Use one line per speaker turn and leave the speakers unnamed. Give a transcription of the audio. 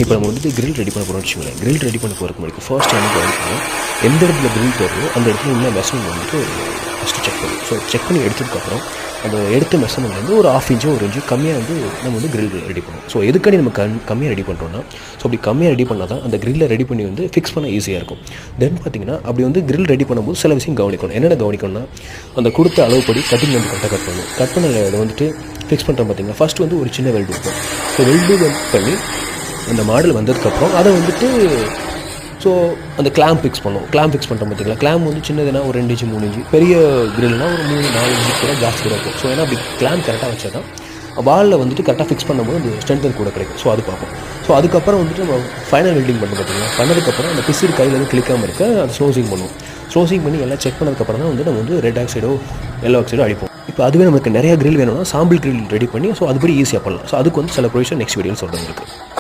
இப்போ நம்ம வந்துட்டு கிரில் ரெடி பண்ண போகிறோம்னு வச்சுக்கோங்களேன். கிரில் ரெடி பண்ண போகிறதுக்கு முன்னாடி ஃபர்ஸ்ட் என்ன கவனிக்கணும், எந்த இடத்துல கிரில் போடுறோம் அந்த இடத்துல உள்ள மெஷர்மெண்ட் வந்துட்டு ஃபஸ்ட்டு செக் பண்ணணும். ஸோ செக் பண்ணி எடுத்ததுக்கப்புறம் அந்த எடுத்த மெஷர்மெண்ட்லேருந்து ஒரு 1/2 இன்ச்சோ 1 இன்ச்சு கம்மியாக வந்து நம்ம வந்து கிரில் ரெடி பண்ணுவோம். ஸோ எதுக்காண்டி நம்ம கம்மியாக ரெடி பண்ணுறோன்னா, ஸோ அப்படி கம்மியாக ரெடி பண்ணால் தான் அந்த கிரில்லை ரெடி பண்ணி வந்து ஃபிக்ஸ் பண்ண ஈஸியாக இருக்கும். தென் பார்த்திங்கன்னா அப்படி வந்து கிரில் ரெடி பண்ணும்போது சில விஷயம் கவனிக்கணும். என்னென்ன கவனிக்கணும்னா, அந்த கொடுத்த அளவுப்படி கட்டிங் வந்து கரெக்டாக கட் பண்ணணும். கட் பண்ண இதை வந்துட்டு ஃபிக்ஸ் பண்ணுறோம் பார்த்திங்கன்னா, ஃபஸ்ட்டு வந்து ஒரு சின்ன வெல்டு இருக்கும். ஸோ வெல்டு பண்ணி அந்த மாடல் வந்ததுக்கப்புறம் அதை வந்துட்டு ஸோ அந்த கிளாம்ப் ஃபிக்ஸ் பண்ணுவோம். கிளாம்ப் ஃபிக்ஸ் பண்ணுறோம் பார்த்திங்களா, கிளாம்ப் வந்து சின்னதுனா ஒரு 2 இன்ச்சு 3 இன்ச்சு, பெரிய கிரில்னால் ஒரு 3-4 இன்ச்சு கூட ஜாஸ்தி கூட இருக்கும். ஸோ ஏன்னா அப்படி கிளாம்ப் கரெக்டாக வச்சா தான் வாலில் வந்துட்டு கரெக்டாக ஃபிக்ஸ் பண்ணும்போது அந்த ஸ்ட்ரென்த்தன் கூட கிடைக்கும். ஸோ அது பார்ப்போம். ஸோ அதுக்கப்புறம் வந்துட்டு நம்ம ஃபைனல் வெல்டிங் பண்ண பார்த்திங்கன்னா, பண்ணதுக்கப்புறம் அந்த பிசிறு கையில் வந்து கிளிக்காமல் இருக்க அந்த ஸ்லோசிங் பண்ணுவோம். ஸ்லோசிங் பண்ணி எல்லாம் செக் பண்ணதுக்கப்புறம் தான் வந்து நம்ம வந்து ரெட் ஆக்சைடோ எல்லோ ஆக்சைடோ அடிப்போம். இப்போ அதுவே நமக்கு நிறையா கிரில் வேணும்னா சாம்பிள் கிரில் ரெடி பண்ணி ஸோ அதுபடி ஈஸியாக பண்ணலாம். ஸோ அதுக்கு வந்து சில ப்ரொவிஷன் நெக்ஸ்ட் வீடியோவில் சொல்கிறேன் உங்களுக்கு.